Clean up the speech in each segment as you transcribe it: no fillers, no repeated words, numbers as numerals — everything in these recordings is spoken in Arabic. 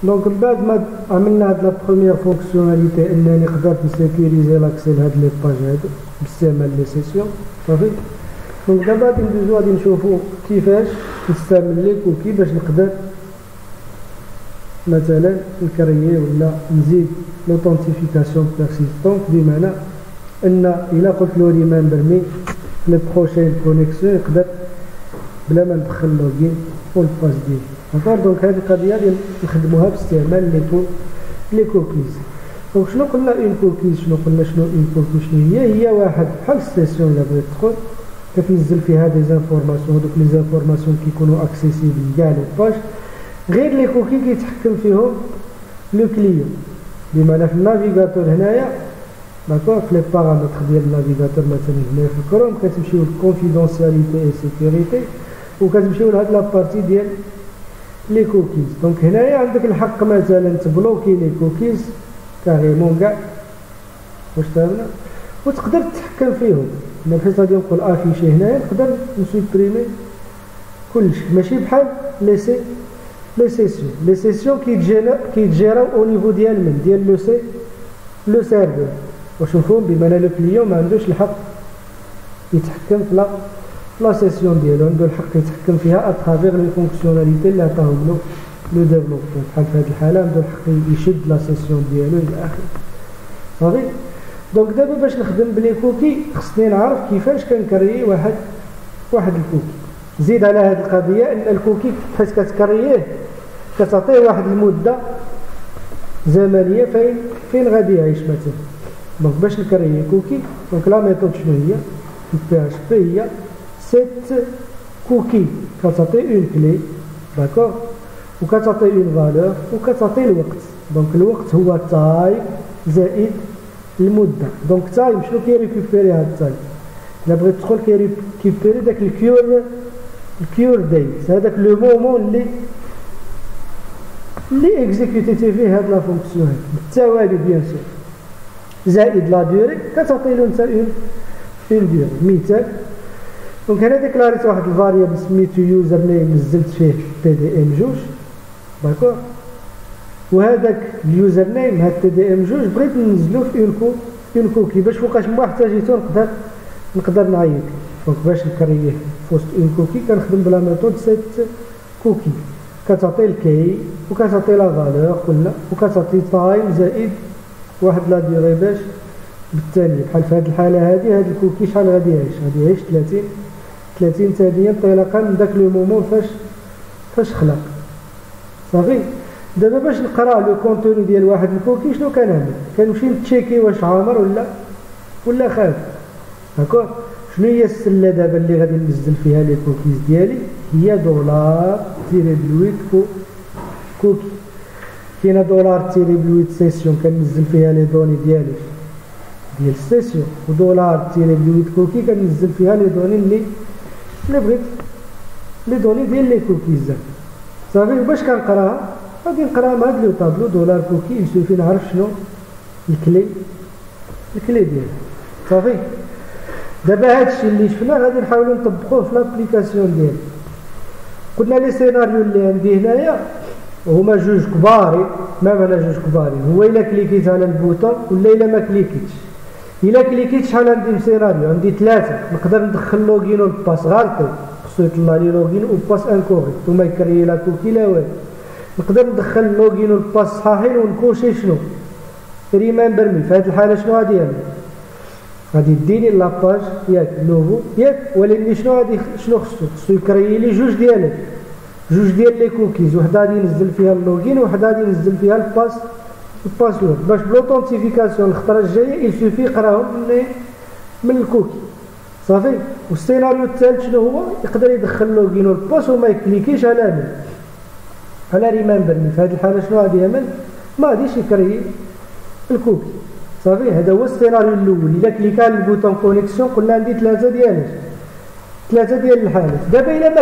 دونك من بعد ما عملنا هاد لا بروميير فونكسيوناليتي انني قدرت نسيكوريزي لاكسي لهاد لي باج هادو باستعمال لي سيسيون صافي. دونك دابا غادي ندوزو غادي نشوفو كيفاش نستعمل لي كوكي باش نقدر مثلا نكريي ولا نزيد لوثنتيفيكاسيون بيرسيستونت، بمعنى ان الا قلت له ريمبر مي لي بروشين كونيكسيون يقدر بلا ما ندخل لوغين والباس ديالي. داكور دونك هذه القضيه اللي نخدموها باستعمال لي كوكيز. دونك شنو قلنا اون كوكيز، شنو قلنا شنو اون كوكي شنو هي واحد بحال السيسيون اللي بغيت تدخل كتنزل فيها دي زانفورماسيون، هذوك لي زانفورماسيون كيكونوا اكسيسيبل كاع لي باج، غير لي كوكي كيتحكم فيهم لو كليون. بمعنى في النافيغاتور هنايا داكور في لي بارامتر ديال النافيغاتور مثلا هنا في الكروم كتمشيو للكونفيدونسياليتي اي سيكوريتي وكتمشيو لهاد لابارتي ديال لي كوكيز. دونك هنايا عندك الحق مثلا تبلوكي لي كوكيز كاريمون كاع واش فهمنا، وتقدر تتحكم فيهم. انا بحيث غادي نقول افيشي هنايا نقدر نسوبريمي كلشي، ماشي بحال لي سيسيون. لي سيسيون كيتجيراو او نيفو ديال من ديال لو سيرفر واش مفهوم، بمعنى لو كليون ما عندوش الحق يتحكم في لا سيسيون ديالو، عنده الحق يتحكم فيها اترافيغ لي فونكسيوناليتي اللي عطاهم له لو ديفلوبمون. بحال في هذه الحاله عنده الحق يشد لا سيسيون ديالو الى اخره صافي. دونك دابا باش نخدم بلي كوكي خصني نعرف كيفاش كنكريي واحد الكوكي. زيد على هذه القضيه ان الكوكي حيت كتكرييه كتعطيه واحد المده زمنيه فين غادي يعيش مثلا. دونك باش نكريي كوكي دونك لا ميثود شنو هي في بي اش بي هي سيت كوكي، كتعطي اون كلي داكور وكتعطي اون فالور وكتعطي الوقت. دونك الوقت هو تايم زائد المده. دونك تايم شنو كيريكوبيري هاد التايم، الا بغيت تدخل كيريكوبيري داك الكيور دايت، هذاك لو مومون اللي اكزيكوتيتي فيه هاد لا فونكسيون هاد بالتوالي بيان سور، زائد لا دوري كتعطي له انت اون دوري. مثال دونك هنا ديكلاريت واحد الفاريابل سميتو يوزر نيم نزلت فيه بي دي ام جوج داكور، وهذاك اليوزر نيم هاد بي دي ام جوج بغيت ننزلو في اون كوكي باش فوقاش ما احتاجيتو نقدر نعيط. دونك باش نكريه فوسط اون كوكي كنخدم بلا ميثود سيت كوكي، كتعطي الكي وكتعطي لا فالور قلنا وكتعطي تايم زائد واحد لا ديوري باش بالتالي بحال في هذه الحاله هذه هاد الكوكي شحال غادي يعيش 30 ثانيه انطلاقا من داك لو مومون فاش خلق صافي. دابا باش نقرا لو كونتوني ديال واحد الكوكي شنو كنعمل، كنمشي نتشيكي واش عامر ولا خاف داكور. شنو هي السله دابا اللي غادي ننزل فيها لي كوكيز ديالي، هي دولار تيري بلويت كوكي. كاينه دولار تيري بلويت سيسيون كننزل فيها لي دوني ديال السيسيون، ودولار تيري بلويت كوكي كننزل فيها لي دوني اللي بغيت لي دوني ديال لي كوكيز صافي. باش كنقراها غادي نقراها مع هاد لو طابلو دولار كوكي يسوفي نعرف شنو الكلي ديالها صافي. دابا هادشي اللي شفنا غادي نحاولوا نطبقوه في لابليكاسيون ديالنا. قلنا لي سيناريو اللي عندي هنايا هما جوج كبارين. ما معنى جوج كبارين؟ هو الا كليكيت على البوطون ولا الا ما كليكيتش. الا كليكيت شحال عندي سيناريو؟ عندي 3. نقدر ندخل لوغين والباس غالطي خصو يطلع لي لوغين وباس انكوري ثم يكري لا كوكي لا والو. نقدر ندخل لوغين والباس صحاحين ونكوشي شنو ريمبر مي. في هذه الحاله شنو غادي يعمل؟ غادي يديني لاباج ياك نوفو ياك، ولكن شنو خصو يكري لي جوج ديال لي كوكيز، وحده غادي ينزل فيها اللوغين وحده غادي ينزل فيها الباسورد باش بلوثنتيفيكاسيون الخطره الجايه يسوفي يقراهم من الكوكي صافي. والسيناريو الثالث شنو هو؟ يقدر يدخل لوغين والباس وما يكليكيش على ريمبر مي. في هذه الحاله شنو غادي يعمل؟ ما غاديش يكري الكوكي صافي. هذا هو السيناريو الاول. الا كليكا على البوطون كونيكسيون قلنا عندي 3 ديال الحالات. دابا الا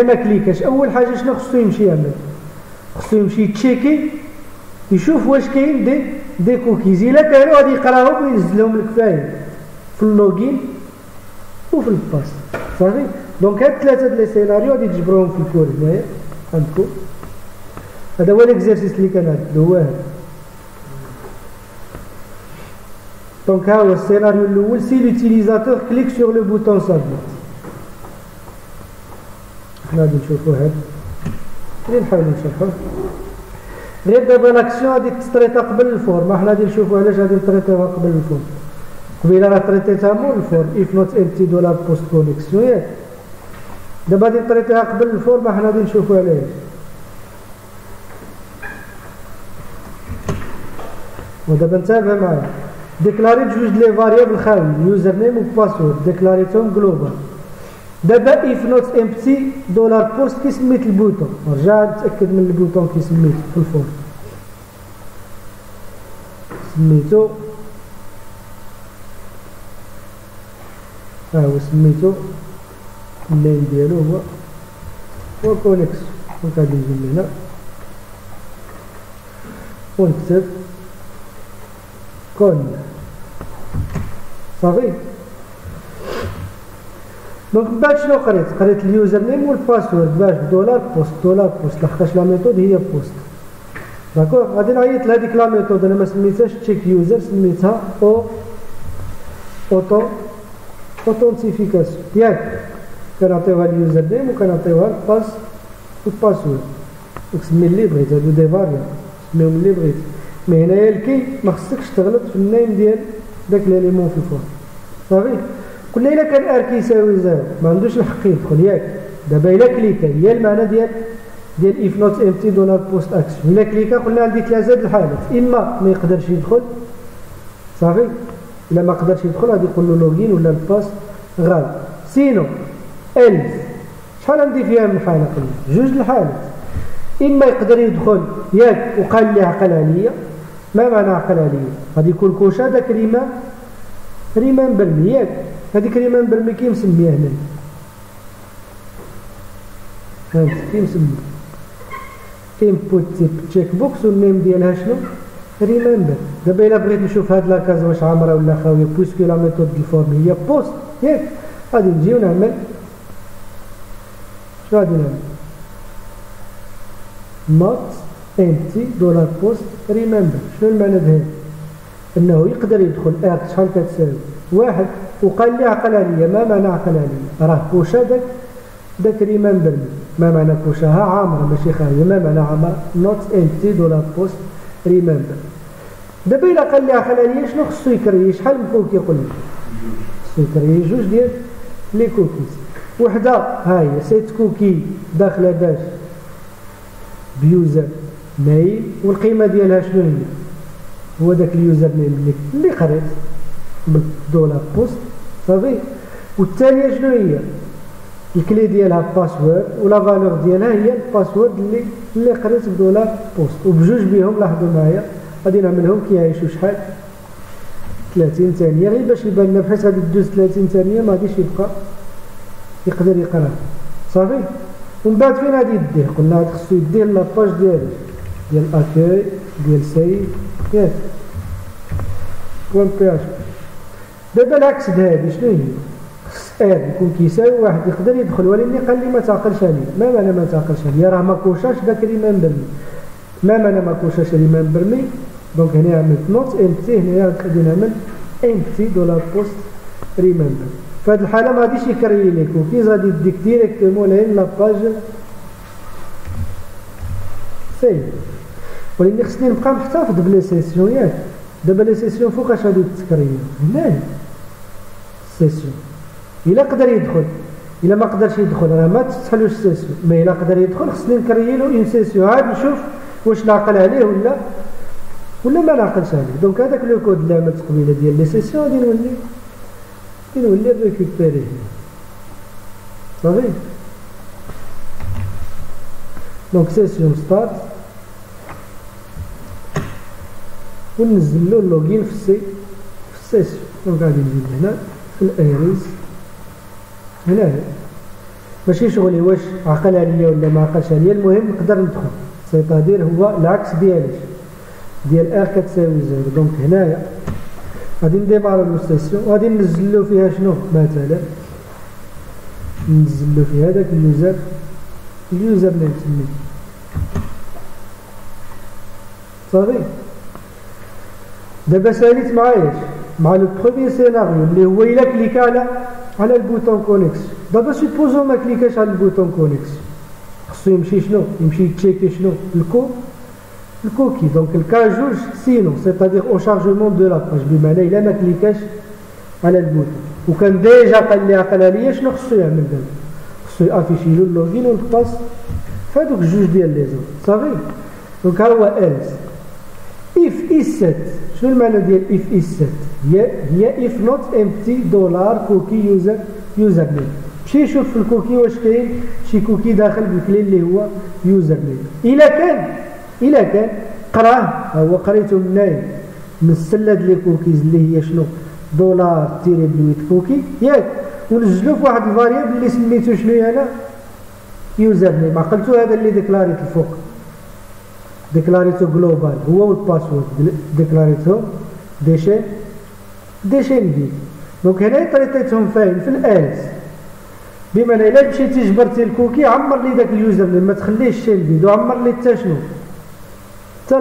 ما كليكاش اول حاجه شنو خصو يمشي يعمل؟ خصو يمشي يتشيكي يشوف واش كاين دي كوكيز. الا كانوا غادي يقراهم وينزلهم لك في اللوغين وفي الباس صافي. دونك هاد 3 ديال لي سيناريو غادي تجبرهم في الكور هنايا عندكم هذا هو ليكزيرسيس اللي كان هذا هو هذا. دونك ها هو السيناريو الاول سي لوتيليزاتور كليك سور لو بوتون سابميت. حنا غادي نشوفوا هذا اللي نحاولوا نشرحوه. غير دابا لاكسيون غادي تطريطا قبل الفورم، حنا غادي نشوفوا علاش غادي نطريطيوها قبل الفورم. قبيله راه طريطيتها مور الفورم اف نوت امتي دولار بوست كونيكسيون ياك. دابا غادي نطريطيها قبل الفورم، حنا غادي نشوفوا علاش. ودابا انتبه معايا، ديكلاريت جوج لي فاريابل خاوي يوزر نيم و باسورد، ديكلاريتهم جلوبال. دابا اف نوت امتي دولار بوست كي سميت البوتون، رجع نتاكد من البوتون كي سميت في الفورم، سميتو ها هو سميتو النيم ديالو هو كونيكسيون. دونك غادي نجي من هنا ونكتب كون صافي. دونك من بعد شنو قريت اليوزر نيم والباسورد باش دولار بوست لحقاش لا ميثود هي بوست. داكوغ غادي نعيط لهاديك لا ميثود، انا ما سميتهاش تشيك يوزر، سميتها اوتونتيفيكاسيون ياك. كنعطيوها اليوزر نيم وكنعطيوها الباسورد، وتسمي اللي بغيت، هادو دي فاريابل سميهم اللي بغيت. مي هنايا الكي ما خصكش تغلط في النيم ديال داك ليليمون في الفورم صافي. قلنا الا كان ار كيساوي زيرو ما عندوش الحق يدخل ياك. دابا الا كليكا هي المعنى ديال اف نوت امتي دولار بوست اكشن، الا كليكا قلنا عندي ثلاثه د الحالات، اما ما يقدرش يدخل صافي، الا ما قدرش يدخل غادي يقول له لوغين ولا الباس غلط. سينو الز شحال عندي فيها من حاله؟ قلنا جوج د الحالات، اما يقدر يدخل ياك وقال لي عقل عليا. ما معنى عقل عليا؟ غادي يكون كوشا داك ريمان برمي ياك، هذيك ريمان برمي كي مسميها هنا، فهمت كي مسميها انبوت تيب تشيك بوكس والنيم ديالها شنو؟ ريمبر. دابا الا بغيت نشوف هاد لاكاز واش عامره ولا خاويه بويسكو لا ميثود ديال الفورم هي بوست ياك، غادي نجي ونعمل شنو غادي نعمل؟ نوت امتي دولار بوست ريمبر. شنو المعنى دهذا؟ انه يقدر يدخل اكس شحال كتساوي واحد وقال لي عقل عليا. ما معنى عقل عليا؟ راه كوشا داك ريمبر. ما معنى كوشاها؟ عامره ماشي خاويه. ما معنى عامره؟ نوت امتي دولار بوست ريمبر. دابا الا قال لي عقل عليا شنو خصو يكري؟ شحال من كوكي يقول لي؟ خصو يكري جوج ديال لي كوكيز، وحده ها هي سيت كوكي داخله باش بيوزر نيم، والقيمه ديالها شنو هي؟ هو داك اليوزر نيم اللي قريت بالدولار بوست صافي. والثانيه شنو هي؟ الكلي ديالها باسورد، ولا فالور ديالها هي الباسورد اللي قريت بدولار بوست. وبجوج بهم لاحظوا معايا غادي نعملهم كيعيشوا شحال؟ 30 ثانيه، غير باش يبان لنا بحيث غادي تدوز 30 ثانيه ما غاديش يبقى يقدر يقرا صافي. ومن بعد فين غادي يديه؟ قلنا غادي خصو يديه لاباج ديال اكاي ديال سيف ياك بوان بي اش. دابا العكس دهادي شنو هي؟ خص ار يكون كيساوي واحد يقدر يدخل، ولكن قال لي ما تعقلش عليه. ما معنى ما تعقلش عليه؟ راه ما كوشاش داك ريمان برمي. ما معنى ما كوشاش ريمان برمي؟ دونك هنا عملت نوت امتي، هنا غادي نعمل امتي دولار بوست ريمبر. في هذه الحاله ما غاديش يكري لي كوكيز، غادي يديك ديريكتومون لين لاباج سيف. ولكن خصني نبقى محتفظ بلي سيسيون ياك. دابا لي سيسيون فوقاش غادي تكريو؟ هنا سيسيون الا قدر يدخل، الا ما قدرش يدخل راه ما تستحلوش سيسيون. ما الا قدر يدخل خصني نكري له اون سيسيون عاد نشوف واش نعقل عليه ولا ما نعقلش عليه. دونك هذاك لو كود اللي عملت قبيله ديال لي سيسيون غادي نولي ريكوبيريه صافي. دونك سيسيون ستارت وننزل له اللوغين في السيسيون. دونك غادي نجي هنا في الايريز، هنا ماشي شغلي واش عقل عليا ولا ما عقلش عليا، المهم نقدر ندخل. سيتادير هو العكس ديال ار كتساوي زيرو. دونك هنايا غادي نديمارو السيسيون وغادي ننزل له فيها شنو؟ مثلا ننزل له فيها داك اليوزر نيم سميتو صافي دابا ساليت معايا مع لو بروميير سيناريو اللي هو الا كليكا على البوطون كونيكس. دابا سيبوزو ما كليكاش على البوطون كونيكس، خصو يمشي شنو؟ يمشي يتشيكي شنو؟ الكوكي. دونك الكا جوج سينو سيتادير او شارجمون دو لا باج، بمعنى الا ما كليكاش على البوطون وكان ديجا قال لي شنو خصو يعمل دابا؟ خصو يافيشي له اللوغين والباس فهادوك جوج ديال لي زون. صافي دونك ها هو إلس if is set. شنو المعنى ديال if is set؟ هي if not empty دولار كوكي يوزر نيم. مشي شوف في الكوكي واش كاين شي كوكي داخل بالكلي اللي هو يوزر نيم. الا كان قراه هو قريته منين من السله ديال الكوكيز اللي هي شنو دولار تيري بلويت كوكي ياك، ونزلو في واحد الفاريابل اللي سميتو شنو انا يوزر نيم. عقلتو هذا اللي ديكلاريت الفوق، ديكلاريتو جلوبال هو والباسورد ديكلاريتو ديشين دي. دونك هنا طريقتهم فين في الالس، بمعنى الا مشيتي جبرتي الكوكي عمر لي داك اليوزر نيم ما تخليهش شين فيديو، عمر لي حتى شنو حتى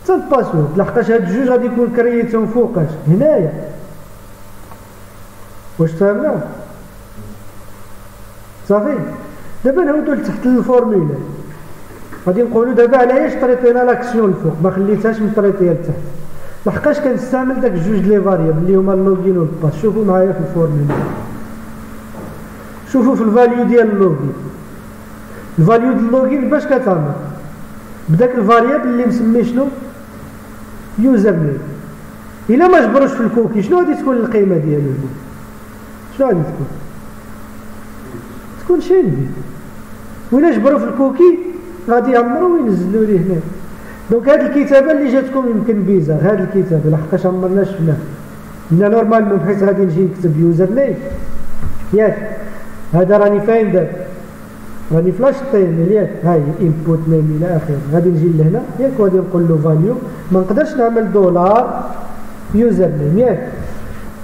الباسورد، لحقاش هاد الجوج غادي يكون كريتهم فوقاش هنايا. واش فهمنا؟ صافي دابا نعاودو لتحت الفورمولا، غادي نقولوا دابا علاش طريطينا لاكسيون الفوق ما خليتهاش مطريطيه لتحت، لحقاش كنستعمل داك الجوج لي فاريابل اللي هما اللوغين والباس. شوفوا معايا في الفورمولا، شوفوا في الفاليو ديال اللوغين. الفاليو ديال اللوغين باش كتعمل بداك الفاريابل اللي مسمي شنو يوزر نيم. الا ما جبروش في الكوكي شنو غادي تكون القيمه ديالو؟ شنو غادي تكون شين دي، وإلا جبروا في الكوكي غادي يعمروا وينزلوا ليه هنا. دونك هذه الكتابه اللي جاتكم يمكن بيزار، هذه الكتابه لحقاش عمرنا شفناها من نورمالمون، بحيث غادي نجي نكتب يوزر نيم ياك، هذا راني فاين دابا راني فلاش طين ياك، هاي انبوت نيم الى اخره. غادي نجي لهنا ياك وغادي نقول له فاليو، ما نقدرش نعمل دولار يوزر نيم ياك،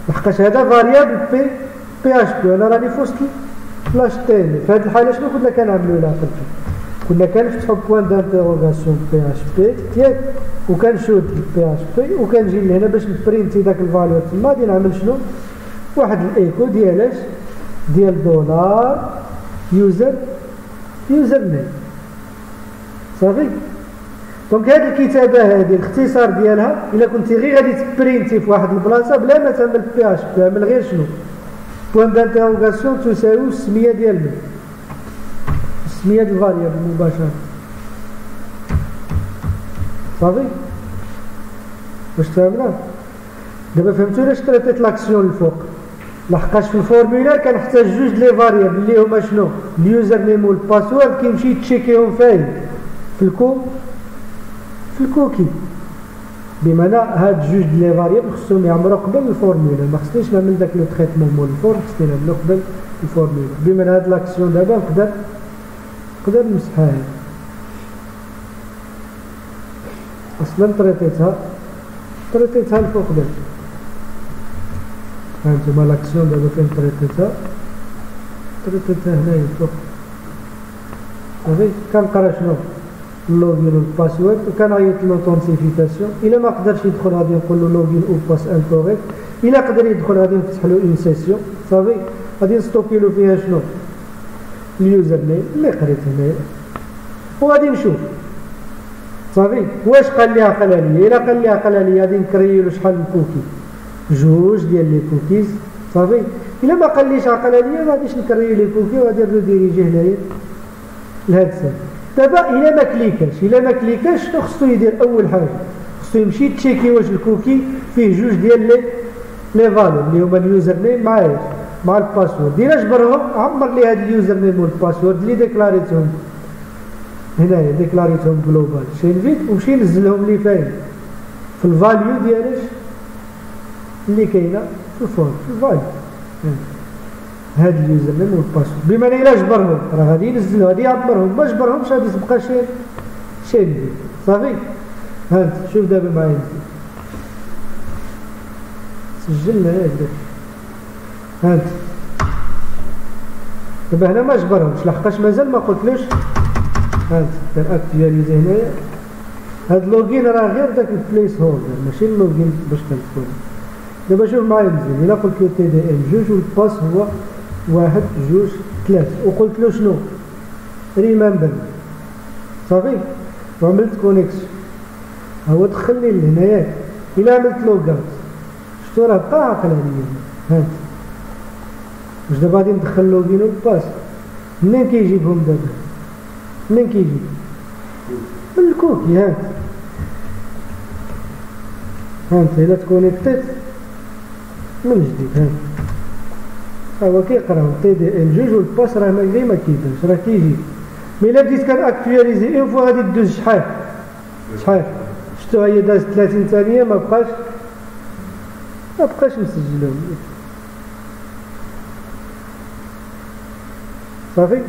لحقاش هذا فاريابل بي اش بي، انا راني في وسط فلاش طين. في هذه الحاله شنو كنا كنعملوا؟ لا كنا كنفتحوا بوان دانتيروغاسيون بي اش بي ياك، وكنشوف بي اش بي وكنجي لهنا باش نبرينتي داك الفاليو تما. غادي نعمل شنو؟ واحد الايكو ديال ديال دولار يوزر نيم. صافي دونك هذه الكتابه هذه الاختصار ديالها الا كنتي غير غادي تبرينتي في واحد البلاصه بلا ما تعمل بي اش بي، تعمل غير شنو بوان دانتيروغاسيون تساوي السميه ديال السميه ديال الفاريابل مباشره. صافي واش فهمنا؟ دابا فهمتوا علاش طريطيت لاكسيون الفوق، لحقاش في الفورمولا كنحتاج جوج لي فاريابل اللي هما شنو اليوزر نيم والباسورد، كيمشي يتشيكيهم فين في الكوكي. بمعنى هاد جوج لي فاريابل خصهم يعمروا قبل الفورمولا، ما خصنيش نعمل داك لو تريتمون مول الفور، خصني نعملو قبل الفورمولا. بمعنى هاد لاكسيون دابا نقدر نمسحها، اصلا طريطيتها الفوق دابا. هانتوما لاكسيون دابا فين طريطيتها هنايا الفوق. صافي كنقرا شنو اللوغين والباسورد وكنعيط لوطونتيفيكاسيون. الا ما قدرش يدخل غادي نقول له لوغين او باس انكوريكت، الا قدر يدخل غادي نفتح له اون سيسيون. صافي غادي نستوكي له فيها شنو اليوزر نيم اللي قريت هنايا وغادي نشوف. صافي واش قال لي الا قال لي غادي نكري له شحال من كوكي، جوج ديال لي كوكيز. صافي الا ما قاليش عقل لي ما غاديش نكري لي كوكي وغادي نديريجي هنايا لهاد السن. دابا الا ما كليكاش شنو خصو يدير؟ اول حاجه خصو يمشي يتشيكي واش الكوكي فيه جوج ديال لي فاليو اللي هما اليوزر نيم مع الباسورد. الا جبرهم عمر لي هاد اليوزر نيم والباسورد اللي ديكلاريتهم هنايا، ديكلاريتهم جلوبال شين فيت، ومشي نزلهم لي فين في الفاليو ديالاش اللي كاينه في الفورم في الفاليو هاد اليوزر نيم والباسورد. بمعنى الا جبرهم راه غادي ينزلوا غادي يعبرهم، ما جبرهمش غادي تبقى شين ديال. صافي هانت شوف دابا معايا سجلنا هكذا. هانت دابا هنا ما جبرهمش لحقاش مازال ما قلتلوش. هانت كان اكتيفاليزي هنايا هاد اللوجين راه غير داك البليس هولدر ماشي اللوجين باش كنكون. دابا شوف معايا مزيان، إلا قلت له تي دي ام جوج والباس هو 1 2 3 وقلت له شنو؟ ريمبر صافي وعملت كونيكسيون، هو دخلني لهنايا. إلا عملت لوغ اوت شفتو راه بقى عاقل عليا. هانت واش دابا غادي ندخل لوغين وباس، منين كيجيبهم دابا؟ منين كيجيب؟ من الكوكي. هانت إلا تكونيكتيت من جديد. هو كيقراو تي دي ام جوج والباس راه غير ما كيبانش راه كيجي. مي الا بديت كنأكتواليزي اون فوا غادي دوز شحال شفتو هي دازت 30 ثانية ما بقاش مسجلهم صافي.